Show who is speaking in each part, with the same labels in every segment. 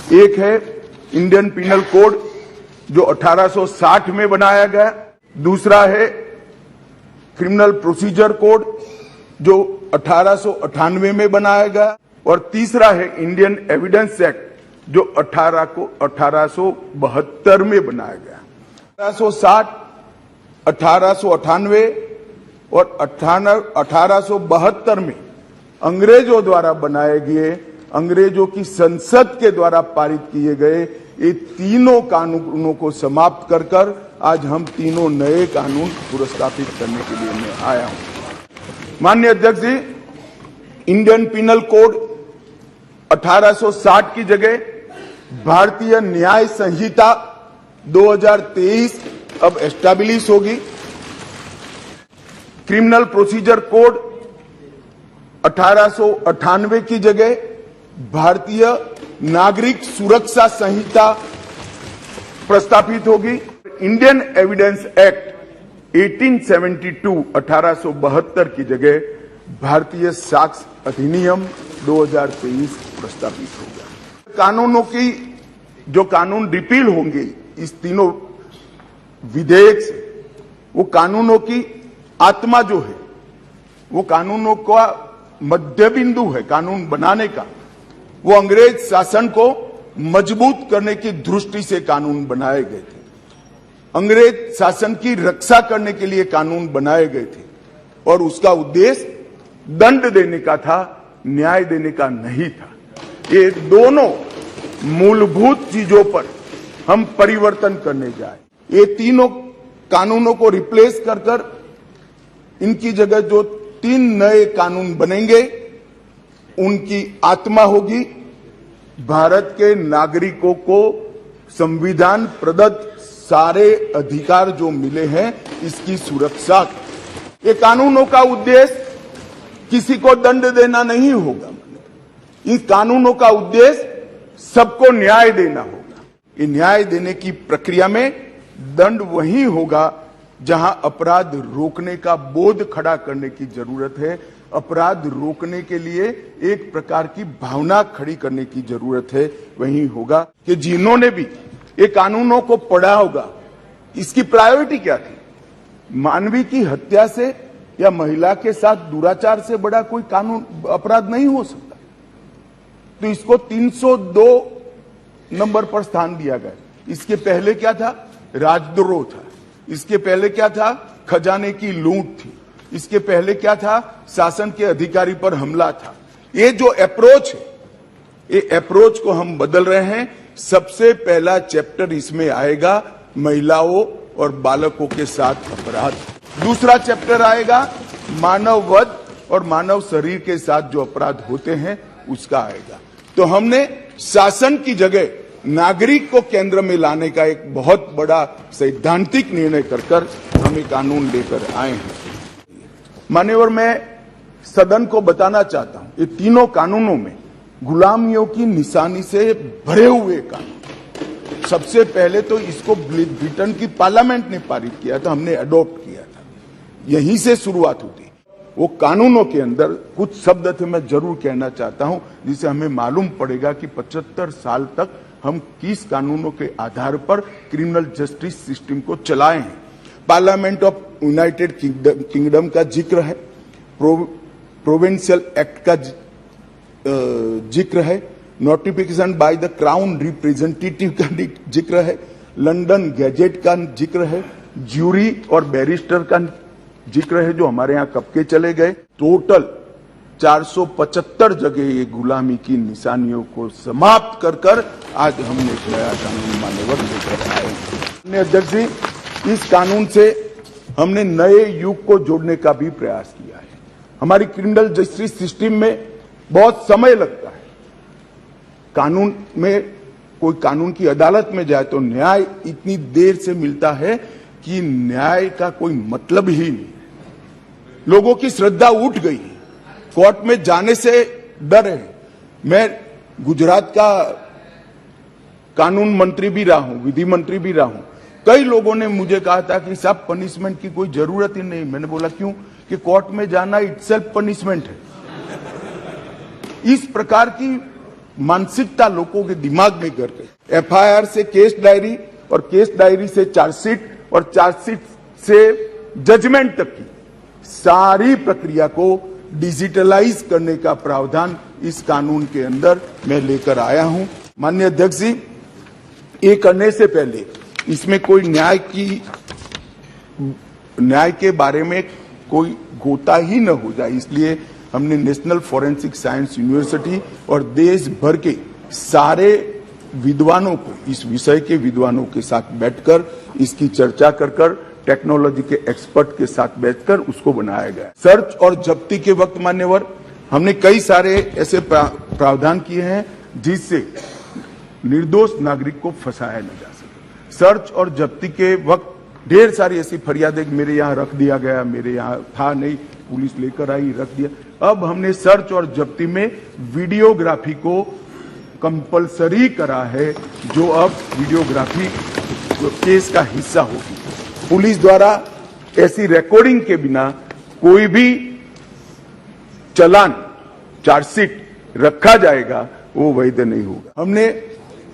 Speaker 1: एक है Indian penal code जो 1860 में बनाया गया, दूसरा है क्रिमिनल प्रोसीजर कोड जो 1898 में बनाया गया, और तीसरा है इंडियन एविडेंस एक्ट जो 1872 में बनाया गया। 1860, 1898 और 1872 में अंग्रेजों द्वारा बनाए गए, अंग्रेजों की संसद के द्वारा पारित किए गए ये तीनों कानूनों को समाप्त कर आज हम तीनों नए कानून पुरस्कृत करने के लिए मैं आया हूं। माननीय अध्यक्ष जी, इंडियन पिनल कोड 1860 की जगह भारतीय न्याय संहिता 2023 अब एस्टैब्लिश होगी। क्रिमिनल प्रोसीजर कोड 1898 की जगह भारतीय नागरिक सुरक्षा संहिता प्रस्तावित होगी। इंडियन एविडेंस एक्ट 1872 की जगह भारतीय साक्ष्य अधिनियम 2023 प्रस्तावित होगा। कानूनों की जो कानून रिपील होंगे इस तीनों विधेयक से, वो कानूनों की आत्मा जो है, वो कानूनों का मध्य बिंदु है कानून बनाने का, वो अंग्रेज शासन को मजबूत करने की दृष्टि से कानून बनाए गए थे। अंग्रेज शासन की रक्षा करने के लिए कानून बनाए गए थे और उसका उद्देश्य दंड देने का था, न्याय देने का नहीं था। ये दोनों मूलभूत चीजों पर हम परिवर्तन करने जाए। ये तीनों कानूनों को रिप्लेस कर इनकी जगह जो 3 नए कानून बनेंगे उनकी आत्मा होगी भारत के नागरिकों को संविधान प्रदत्त सारे अधिकार जो मिले हैं इसकी सुरक्षा। ये कानूनों का उद्देश्य किसी को दंड देना नहीं होगा, इन कानूनों का उद्देश्य सबको न्याय देना होगा। ये न्याय देने की प्रक्रिया में दंड वही होगा जहां अपराध रोकने का बोध खड़ा करने की जरूरत है, अपराध रोकने के लिए एक प्रकार की भावना खड़ी करने की जरूरत है, वही होगा कि जिन्होंने भी ये कानूनों को पढ़ा होगा इसकी प्रायोरिटी क्या थी। मानवी की हत्या से या महिला के साथ दुराचार से बड़ा कोई कानून अपराध नहीं हो सकता, तो इसको 302 नंबर पर स्थान दिया गया। इसके पहले क्या था? राजद्रोह था। इसके पहले क्या था? खजाने की लूट थी। इसके पहले क्या था? शासन के अधिकारी पर हमला था। ये जो अप्रोच है, ये अप्रोच को हम बदल रहे हैं। सबसे पहला चैप्टर इसमें आएगा महिलाओं और बालकों के साथ अपराध। दूसरा चैप्टर आएगा मानव वध और मानव शरीर के साथ जो अपराध होते हैं उसका आएगा। तो हमने शासन की जगह नागरिक को केंद्र में लाने का एक बहुत बड़ा सैद्धांतिक निर्णय कर हम ये कानून लेकर आए हैं। मान्यवर, मैं सदन को बताना चाहता हूं, ये तीनों कानूनों में गुलामियों की निशानी से भरे हुए कानून। सबसे पहले तो इसको ब्रिटेन की पार्लियामेंट ने पारित किया था, हमने अडॉप्ट किया था, यहीं से शुरुआत होती। वो कानूनों के अंदर कुछ शब्द थे मैं जरूर कहना चाहता हूं, जिसे हमें मालूम पड़ेगा कि 75 साल तक हम किस कानूनों के आधार पर क्रिमिनल जस्टिस सिस्टम को चलाए हैं। पार्लियामेंट ऑफ यूनाइटेड किंगडम का जिक्र है, प्रोविंशियल एक्ट का जिक्र है, notification by the crown representative का जिक्र है, लंदन गैजेट का जिक्र है, ज्यूरी और बैरिस्टर का जिक्र है जो हमारे यहाँ कब के चले गए। टोटल 475 जगह ये गुलामी की निशानियों को समाप्त कर आज हमने एक नया कानून मान्यवर लेकर आए हैं। अध्यक्ष जी, इस कानून से हमने नए युग को जोड़ने का भी प्रयास किया है। हमारी क्रिमिनल जस्टिस सिस्टम में बहुत समय लगता है। कानून में कोई कानून की अदालत में जाए तो न्याय इतनी देर से मिलता है कि न्याय का कोई मतलब ही नहीं। लोगों की श्रद्धा उठ गई है, कोर्ट में जाने से डर है। मैं गुजरात का कानून मंत्री भी रहा हूं, विधि मंत्री भी रहा हूं। कई लोगों ने मुझे कहा था कि साहब पनिशमेंट की कोई जरूरत ही नहीं। मैंने बोला क्यों? कि कोर्ट में जाना इटसेल्फ पनिशमेंट है। इस प्रकार की मानसिकता लोगों के दिमाग में कर गई। एफआईआर से केस डायरी और केस डायरी से चार्जशीट और चार्जशीट से जजमेंट तक की सारी प्रक्रिया को डिजिटलाइज करने का प्रावधान इस कानून के अंदर मैं लेकर आया हूं। माननीय अध्यक्ष जी, ये करने से पहले इसमें कोई न्याय के बारे में कोई गोता ही न हो जाए, इसलिए हमने नेशनल फॉरेंसिक साइंस यूनिवर्सिटी और देश भर के सारे विद्वानों को, इस विषय के विद्वानों के साथ बैठकर इसकी चर्चा कर टेक्नोलॉजी के एक्सपर्ट के साथ बैठकर उसको बनाया गया। सर्च और जब्ती के वक्त मान्यवर हमने कई सारे ऐसे प्रावधान किए हैं जिससे निर्दोष नागरिक को फंसाया न जा सके। सर्च और जब्ती के वक्त ढेर सारी ऐसी फरियादें मेरे यहाँ रख दिया गया, मेरे यहाँ था नहीं, पुलिस लेकर आई, रख दिया। अब हमने सर्च और जब्ती में वीडियोग्राफी को कंपलसरी करा है, जो अब वीडियोग्राफी केस का हिस्सा होगी। पुलिस द्वारा ऐसी रिकॉर्डिंग के बिना कोई भी चालान, चार्जशीट रखा जाएगा वो वैध नहीं होगा।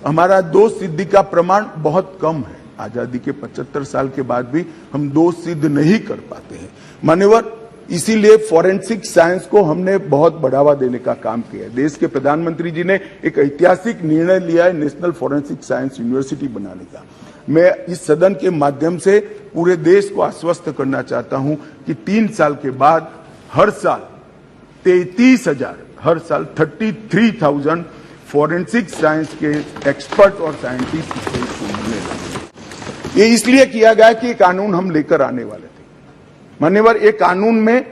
Speaker 1: हमारा दोष सिद्धि का प्रमाण बहुत कम है। आजादी के 75 साल के बाद भी हम दोष सिद्ध नहीं कर पाते हैं मान्यवर। इसीलिए फॉरेंसिक साइंस को हमने बहुत बढ़ावा देने का काम किया है। देश के प्रधानमंत्री जी ने एक ऐतिहासिक निर्णय लिया है नेशनल फॉरेंसिक साइंस यूनिवर्सिटी बनाने का। मैं इस सदन के माध्यम से पूरे देश को आश्वस्त करना चाहता हूं कि 3 साल के बाद हर साल 33,000 फॉरेंसिक साइंस के एक्सपर्ट और साइंटिस्ट मिलने लगे। ये इसलिए किया गया कि कानून हम लेकर आने वाले थे मान्यवर। एक कानून में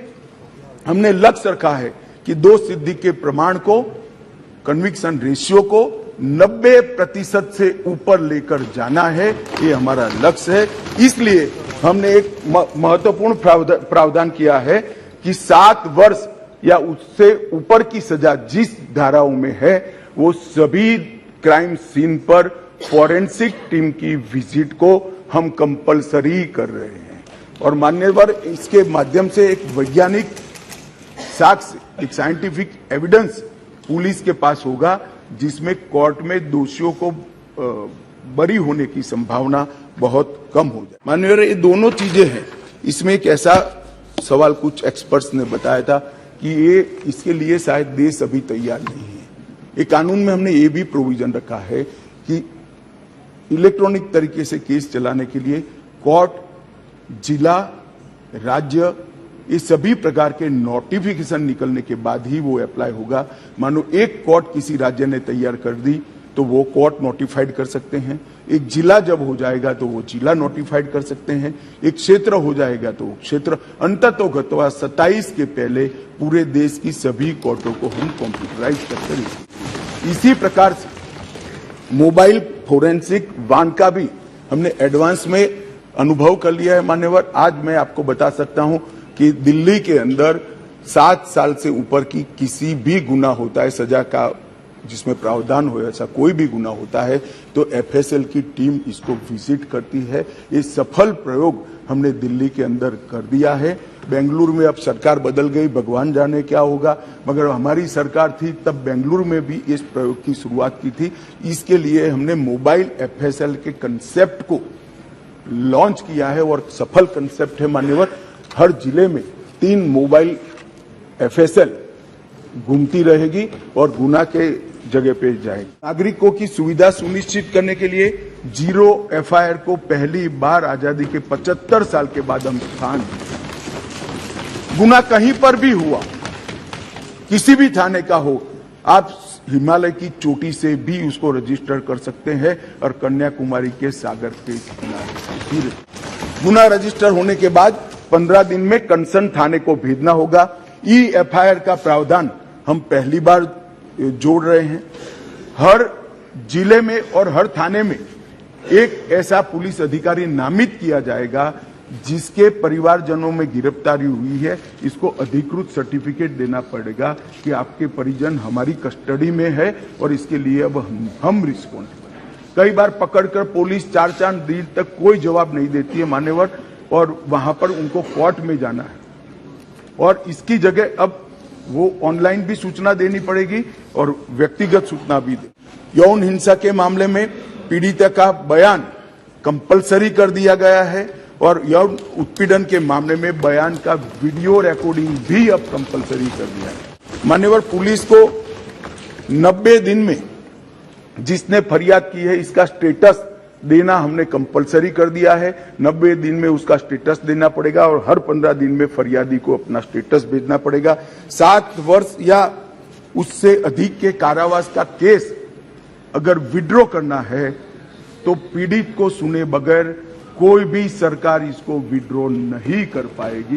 Speaker 1: हमने लक्ष्य रखा है कि दोष सिद्धि के प्रमाण को, कन्विक्शन रेशियो को 90% से ऊपर लेकर जाना है, ये हमारा लक्ष्य है। इसलिए हमने एक महत्वपूर्ण प्रावधान किया है कि 7 वर्ष या उससे ऊपर की सजा जिस धाराओं में है वो सभी क्राइम सीन पर फॉरेंसिक टीम की विजिट को हम कंपलसरी कर रहे हैं। और मान्यवर, इसके माध्यम से एक वैज्ञानिक साक्ष्य, एक साइंटिफिक एविडेंस पुलिस के पास होगा, जिसमें कोर्ट में दोषियों को बरी होने की संभावना बहुत कम हो जाए। मान्यवर, ये दोनों चीजें हैं। इसमें एक ऐसा सवाल कुछ एक्सपर्ट्स ने बताया था कि इसके लिए शायद देश अभी तैयार नहीं है। एक कानून में हमने ये भी प्रोविजन रखा है कि इलेक्ट्रॉनिक तरीके से केस चलाने के लिए कोर्ट, जिला, राज्य, ये सभी प्रकार के नोटिफिकेशन निकलने के बाद ही वो अप्लाई होगा। मानो एक कोर्ट किसी राज्य ने तैयार कर दी तो वो कोर्ट नोटिफाइड कर सकते हैं। एक जिला जब हो जाएगा तो वो जिला नोटिफाइड कर सकते हैं। एक क्षेत्र हो जाएगा तो क्षेत्र। अंततोगत्वा 27 के पहले पूरे देश की सभी कोर्टों को हम कंप्यूटराइज करते हैं। इसी प्रकार से मोबाइल फोरेंसिक वान का भी हमने एडवांस में अनुभव कर लिया है मान्यवर। आज मैं आपको बता सकता हूं कि दिल्ली के अंदर 7 साल से ऊपर की किसी भी गुना होता है, सजा का जिसमें प्रावधान हो, ऐसा कोई भी गुना होता है तो एफएसएल की टीम इसको विजिट करती है। ये सफल प्रयोग हमने दिल्ली के अंदर कर दिया है। बेंगलुरु में अब सरकार बदल गई, भगवान जाने क्या होगा, मगर हमारी सरकार थी तब बेंगलुरु में भी इस प्रयोग की शुरुआत की थी। इसके लिए हमने मोबाइल एफएसएल के कंसेप्ट को लॉन्च किया है और सफल कंसेप्ट है मान्यवर। हर जिले में 3 मोबाइल एफएसएल घूमती रहेगी और गुना के जगह पे जाएगी। नागरिकों की सुविधा सुनिश्चित करने के लिए 0 एफआईआर को पहली बार आजादी के 75 साल के बाद हम स्थान गुना कहीं पर भी हुआ, किसी भी थाने का हो, आप हिमालय की चोटी से भी उसको रजिस्टर कर सकते हैं और कन्याकुमारी के सागर के किनारे। गुना रजिस्टर होने के बाद 15 दिन में कंसर्न थाने को भेजना होगा। एफआईआर का प्रावधान हम पहली बार जोड़ रहे हैं। हर जिले में और हर थाने में एक ऐसा पुलिस अधिकारी नामित किया जाएगा जिसके परिवारजनों में गिरफ्तारी हुई है। इसको अधिकृत सर्टिफिकेट देना पड़ेगा कि आपके परिजन हमारी कस्टडी में है और इसके लिए अब हम रिस्पॉन्सिबल। कई बार पकड़कर पुलिस 4 दिन तक कोई जवाब नहीं देती है मान्यवर, और वहां पर उनको कोर्ट में जाना है। और इसकी जगह अब वो ऑनलाइन भी सूचना देनी पड़ेगी और व्यक्तिगत सूचना भी दे। यौन हिंसा के मामले में पीड़िता का बयान कंपलसरी कर दिया गया है और यौन उत्पीड़न के मामले में बयान का वीडियो रिकॉर्डिंग भी अब कंपलसरी कर दिया है। मान्यवर, पुलिस को 90 दिन में जिसने फरियाद की है इसका स्टेटस देना हमने कंपलसरी कर दिया है। 90 दिन में उसका स्टेटस देना पड़ेगा और हर 15 दिन में फरियादी को अपना स्टेटस भेजना पड़ेगा। 7 वर्ष या उससे अधिक के कारावास का केस अगर विड्रॉ करना है तो पीड़ित को सुने बगैर कोई भी सरकार इसको विड्रॉ नहीं कर पाएगी।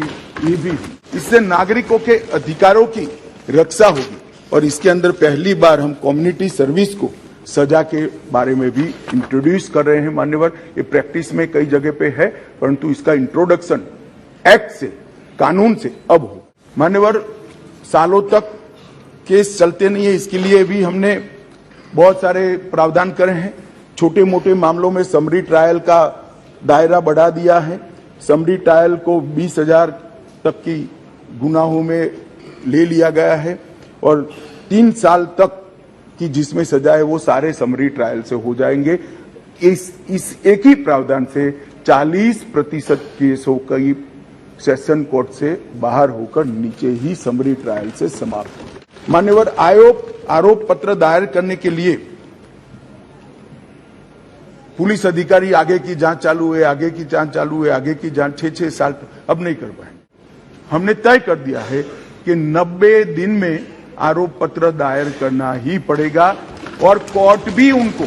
Speaker 1: ये भी इससे नागरिकों के अधिकारों की रक्षा होगी और इसके अंदर पहली बार हम कम्युनिटी सर्विस को सजा के बारे में भी इंट्रोड्यूस कर रहे हैं। मान्यवर, ये प्रैक्टिस में कई जगह पे है परंतु इसका इंट्रोडक्शन एक्ट से, कानून से अब हो। मान्यवर, सालों तक केस चलते नहीं है, इसके लिए भी हमने बहुत सारे प्रावधान करे हैं। छोटे मोटे मामलों में समरी ट्रायल का दायरा बढ़ा दिया है। समरी ट्रायल को 20,000 तक की गुनाहों में ले लिया गया है और 3 साल तक कि जिसमें सजा है वो सारे समरी ट्रायल से हो जाएंगे। इस एक ही प्रावधान से 40% केसों की सेशन कोर्ट से बाहर होकर नीचे ही समरी ट्रायल से समाप्त हो। मान्यवर, आरोप पत्र दायर करने के लिए पुलिस अधिकारी आगे की जांच चालू है, आगे की जांच चालू है, आगे की जांच 6-6 साल अब नहीं कर पाएंगे। हमने तय कर दिया है कि 90 दिन में आरोप पत्र दायर करना ही पड़ेगा और कोर्ट भी उनको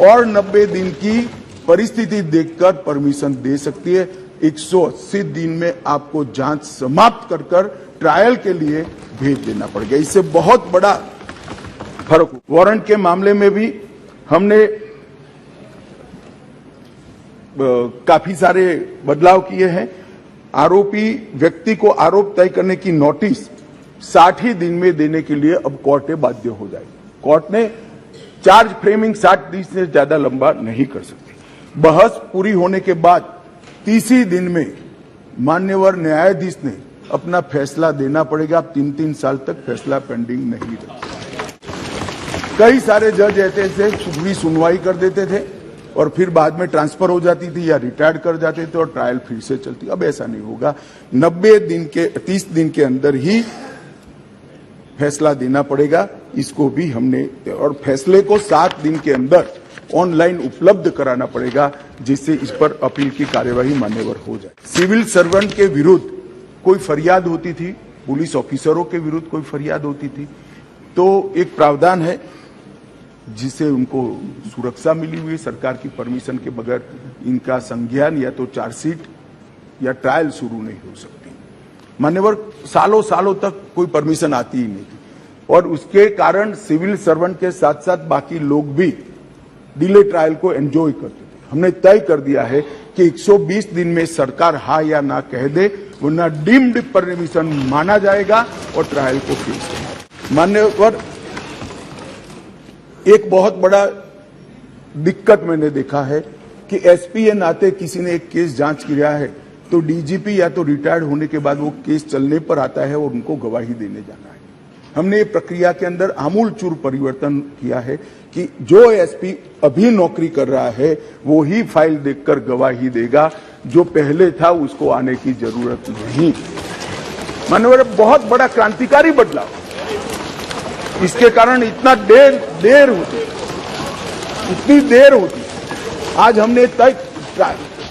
Speaker 1: और 90 दिन की परिस्थिति देखकर परमिशन दे सकती है। 180 दिन में आपको जांच समाप्त कर ट्रायल के लिए भेज देना पड़ेगा। इससे बहुत बड़ा फर्क। वारंट के मामले में भी हमने काफी सारे बदलाव किए हैं। आरोपी व्यक्ति को आरोप तय करने की नोटिस 60 ही दिन में देने के लिए अब कोर्ट बाध्य हो जाएगी। कोर्ट ने चार्ज फ्रेमिंग 60 दिन से ज्यादा लंबा नहीं कर सकती। बहस पूरी होने के बाद 30 दिन में मान्यवर न्यायाधीश ने अपना फैसला देना पड़ेगा। आप 3-3 साल तक फैसला पेंडिंग नहीं रख सकते। कई सारे जज ऐसे पूरी सुनवाई कर देते थे और फिर बाद में ट्रांसफर हो जाती थी या रिटायर्ड कर जाते थे और ट्रायल फिर से चलती। अब ऐसा नहीं होगा। 30 दिन के अंदर ही फैसला देना पड़ेगा। इसको भी हमने, और फैसले को 7 दिन के अंदर ऑनलाइन उपलब्ध कराना पड़ेगा जिससे इस पर अपील की कार्यवाही मान्यवर हो जाए। सिविल सर्वेंट के विरुद्ध कोई फरियाद होती थी, पुलिस ऑफिसरों के विरुद्ध कोई फरियाद होती थी तो एक प्रावधान है जिससे उनको सुरक्षा मिली हुई। सरकार की परमिशन के बगैर इनका संज्ञान या तो चार्जशीट या ट्रायल शुरू नहीं हो सकती। मान्यवर, सालों तक कोई परमिशन आती ही नहीं थी और उसके कारण सिविल सर्वेंट के साथ साथ बाकी लोग भी डिले ट्रायल को एंजॉय करते थे। हमने तय कर दिया है कि 120 दिन में सरकार हाँ या ना कह दे, वरना डीम्ड परमिशन माना जाएगा और ट्रायल को पेश करेगा। मान्यवर, एक बहुत बड़ा दिक्कत मैंने देखा है कि एसपी के नाते किसी ने एक केस जांच किया है तो डीजीपी या तो रिटायर्ड होने के बाद वो केस चलने पर आता है और उनको गवाही देने जाना है। हमने ये प्रक्रिया के अंदर आमूलचूर परिवर्तन किया है कि जो एसपी अभी नौकरी कर रहा है वो ही फाइल देखकर गवाही देगा, जो पहले था उसको आने की जरूरत नहीं। माननीय, बहुत बड़ा क्रांतिकारी बदलाव। इसके कारण इतना देर होती, इतनी देर होती। आज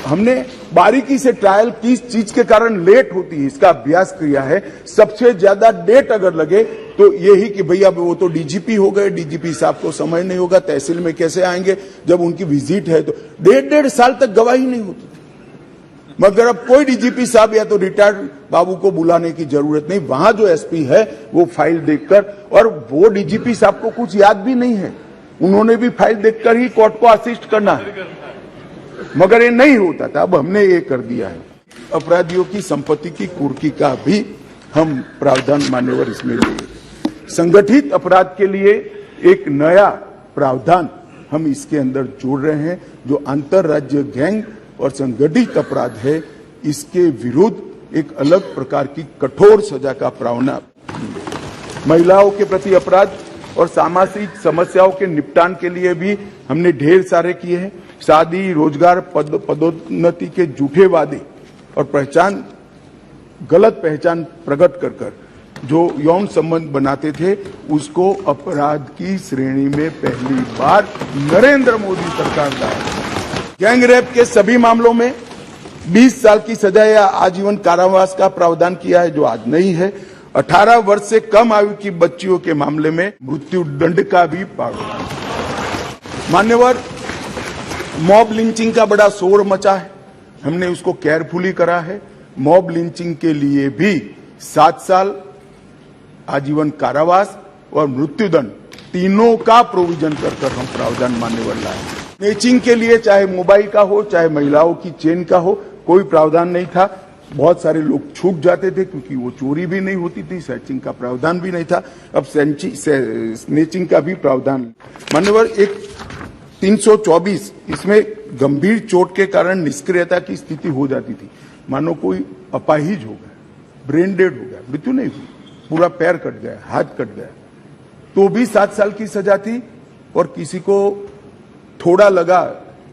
Speaker 1: हमने बारीकी से ट्रायल किस चीज के कारण लेट होती है इसका अभ्यास किया है। सबसे ज्यादा डेट अगर लगे तो यही कि भैया वो तो डीजीपी हो गए, डीजीपी साहब को समय नहीं होगा, तहसील में कैसे आएंगे जब उनकी विजिट है, तो 1.5 साल तक गवाही नहीं होती। मगर अब कोई डीजीपी साहब या तो रिटायर्ड बाबू को बुलाने की जरूरत नहीं, वहां जो एसपी है वो फाइल देखकर, और वो डीजीपी साहब को कुछ याद भी नहीं है, उन्होंने भी फाइल देखकर ही कोर्ट को असिस्ट करना है, मगर ये नहीं होता था। अब हमने ये कर दिया है। अपराधियों की संपत्ति की कुर्की का भी हम प्रावधान मान्यवर इसमें लिए। संगठित अपराध के लिए एक नया प्रावधान हम इसके अंदर जोड़ रहे हैं, जो अंतरराज्य गैंग और संगठित अपराध है, इसके विरुद्ध एक अलग प्रकार की कठोर सजा का प्रावधान। महिलाओं के प्रति अपराध और सामाजिक समस्याओं के निपटान के लिए भी हमने ढेर सारे किए हैं। शादी, रोजगार, पदोन्नति के झूठे वादे और गलत पहचान प्रकट कर जो यौन संबंध बनाते थे, उसको अपराध की श्रेणी में पहली बार नरेंद्र मोदी सरकार लाए। गैंग रेप के सभी मामलों में 20 साल की सजा या आजीवन कारावास का प्रावधान किया है, जो आज नहीं है। 18 वर्ष से कम आयु की बच्चियों के मामले में मृत्यु दंड का भी प्रावधान। मान्यवर, मॉब लिंचिंग का बड़ा शोर मचा है, हमने उसको केयरफुली करा है। मॉब लिंचिंग के लिए भी 7 साल, आजीवन कारावास और मृत्युदंड तीनों का प्रोविजन कर हम प्रावधान मान्यवर लाए। स्नैचिंग के लिए चाहे मोबाइल का हो, चाहे महिलाओं की चेन का हो, कोई प्रावधान नहीं था। बहुत सारे लोग छूट जाते थे क्योंकि वो चोरी भी नहीं होती थी, स्नैचिंग का प्रावधान भी नहीं था। अब स्नैचिंग का भी प्रावधान मान्यवर। एक 324 इसमें गंभीर चोट के कारण निष्क्रियता की स्थिति हो जाती थी। मानो कोई अपाहिज हो गया, ब्रेन डेड हो गया, मृत्यु नहीं हुई, पूरा पैर कट गया, हाथ कट गया, तो भी 7 साल की सजा थी। और किसी को थोड़ा लगा,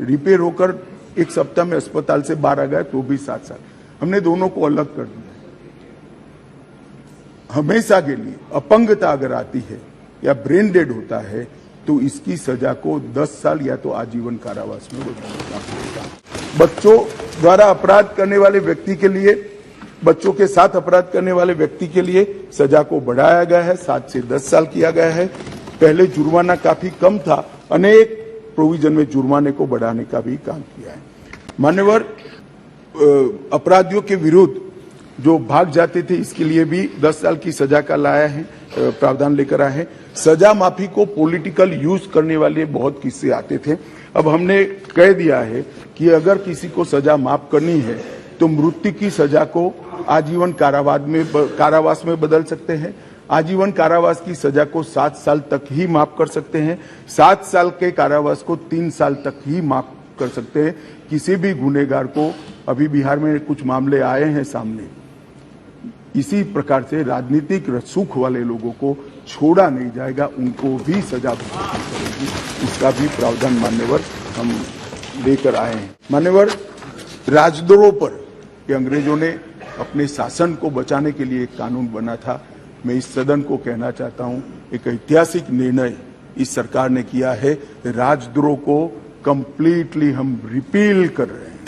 Speaker 1: रिपेयर होकर 1 सप्ताह में अस्पताल से बाहर आ गया, तो भी 7 साल। हमने दोनों को अलग कर दिया। हमेशा के लिए अपंगता अगर आती है या ब्रेन डेड होता है तो इसकी सजा को 10 साल या तो आजीवन कारावास में बदलना पड़ेगा। बच्चों द्वारा अपराध करने वाले व्यक्ति के लिए, बच्चों के साथ अपराध करने वाले व्यक्ति के लिए सजा को बढ़ाया गया है, 7 से 10 साल किया गया है। पहले जुर्माना काफी कम था, अनेक प्रोविजन में जुर्माने को बढ़ाने का भी काम किया है। मान्यवर, अपराधियों के विरुद्ध जो भाग जाते थे, इसके लिए भी 10 साल की सजा का लाया है, प्रावधान लेकर आए हैं। सजा माफी को पॉलिटिकल यूज करने वाले बहुत किस्से आते थे। अब हमने कह दिया है कि अगर किसी को सजा माफ करनी है तो मृत्यु की सजा को आजीवन कारावास में बदल सकते हैं। आजीवन कारावास की सजा को 7 साल तक ही माफ कर सकते हैं। 7 साल के कारावास को 3 साल तक ही माफ कर सकते हैं। किसी भी गुनहगार को, अभी बिहार में कुछ मामले आए हैं सामने, इसी प्रकार से राजनीतिक रसूख वाले लोगों को छोड़ा नहीं जाएगा, उनको भी सजा मिलेगी। इसका भी प्रावधान मान्यवर हम लेकर आए हैं। मान्यवर, राजद्रोह पर अंग्रेजों ने अपने शासन को बचाने के लिए एक कानून बना था। मैं इस सदन को कहना चाहता हूं, एक ऐतिहासिक निर्णय इस सरकार ने किया है। राजद्रोह को कंप्लीटली हम रिपील कर रहे हैं,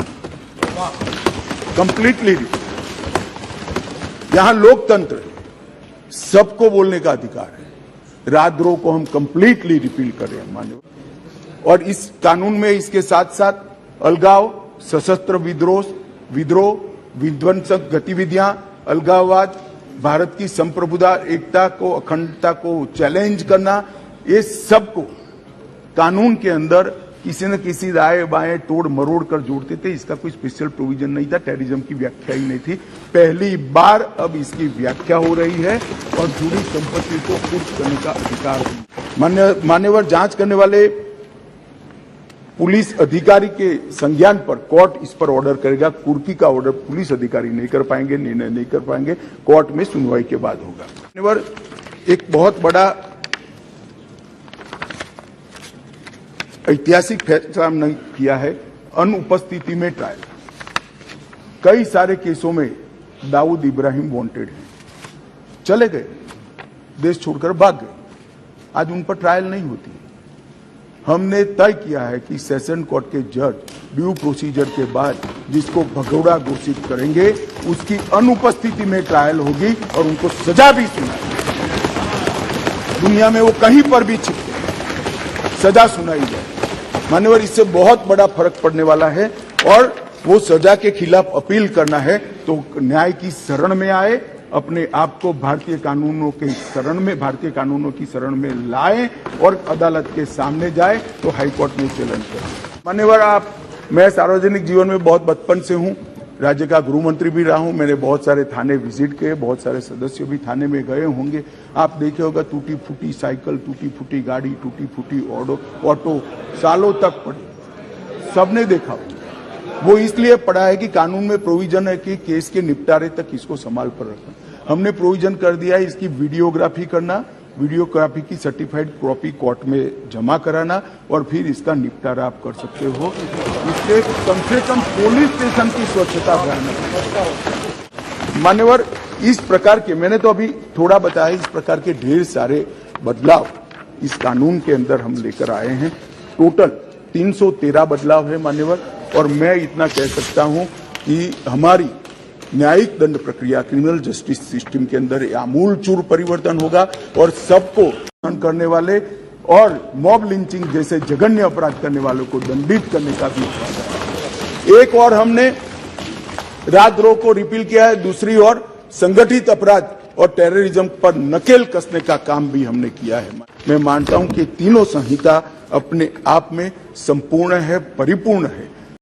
Speaker 1: कंप्लीटली। यहां लोकतंत्र है, सबको बोलने का अधिकार है। राजद्रोह को हम कंप्लीटली रिपील कर रहे हैं मान्यवर। और इस कानून में इसके साथ साथ अलगाव, सशस्त्र विद्रोह, विध्वंसक गतिविधियां, अलगाववाद, भारत की संप्रभुता, एकता को, अखंडता को चैलेंज करना, ये सब को कानून के अंदर किसी न किसी दाएं बाएं तोड़ मरोड़ कर जोड़ते थे। इसका कोई स्पेशल प्रोविजन नहीं था, टेररिज्म की व्याख्या ही नहीं थी। पहली बार अब इसकी व्याख्या हो रही है और जुड़ी संपत्ति को कुर्क करने का अधिकार। मान्यवर, जांच करने वाले पुलिस अधिकारी के संज्ञान पर कोर्ट इस पर ऑर्डर करेगा। कुर्की का ऑर्डर पुलिस अधिकारी नहीं कर पाएंगे, निर्णय नहीं कर पाएंगे, कोर्ट में सुनवाई के बाद होगा। मान्यवर, एक बहुत बड़ा ऐतिहासिक फैसला हमने किया है, अनुपस्थिति में ट्रायल। कई सारे केसों में दाऊद इब्राहिम वांटेड हैं, चले गए, देश छोड़कर भाग गए, आज उन पर ट्रायल नहीं होती। हमने तय किया है कि सेशन कोर्ट के जज ड्यू प्रोसीजर के बाद जिसको भगोड़ा घोषित करेंगे उसकी अनुपस्थिति में ट्रायल होगी और उनको सजा भी सुनाई। दुनिया में वो कहीं पर भी छिपके सजा सुनाई जाए। मान्यवर, इससे बहुत बड़ा फर्क पड़ने वाला है और वो सजा के खिलाफ अपील करना है तो न्याय की शरण में आए, अपने आप को भारतीय कानूनों की शरण में लाए और अदालत के सामने जाए तो हाईकोर्ट में चैलेंज करें। मान्यवर, मैं सार्वजनिक जीवन में बहुत बचपन से हूं, राज्य का गृह मंत्री भी रहा हूं। मैंने बहुत सारे थाने विजिट किए, बहुत सारे सदस्य भी थाने में गए होंगे। आप देखे होगा टूटी फूटी साइकिल, टूटी फूटी गाड़ी, टूटी फूटी ऑटो सालों तक पड़ी, सबने देखा। वो इसलिए पड़ा है कि कानून में प्रोविजन है कि केस के निपटारे तक इसको संभाल पर रखना। हमने प्रोविजन कर दिया है इसकी वीडियोग्राफी करना, वीडियोग्राफी की सर्टिफाइड कॉपी कोर्ट में जमा कराना और फिर इसका निपटारा आप कर सकते हो। इससे कम से कम पुलिस स्टेशन की स्वच्छता भयानक। मान्यवर, इस प्रकार के, मैंने तो अभी थोड़ा बताया, इस प्रकार के ढेर सारे बदलाव इस कानून के अंदर हम लेकर आए हैं। टोटल 313 बदलाव है मान्यवर, और मैं इतना कह सकता हूं कि हमारी न्यायिक दंड प्रक्रिया, क्रिमिनल जस्टिस सिस्टम के अंदर आमूलचूल परिवर्तन होगा और सबको करने वाले और मॉब लिंचिंग जैसे जघन्य अपराध करने वालों को दंडित करने का भी है। एक और हमने राजद्रोह को रिपील किया है, दूसरी ओर संगठित अपराध और टेररिज्म पर नकेल कसने का काम भी हमने किया है। मैं मानता हूं कि तीनों संहिता अपने आप में संपूर्ण है, परिपूर्ण है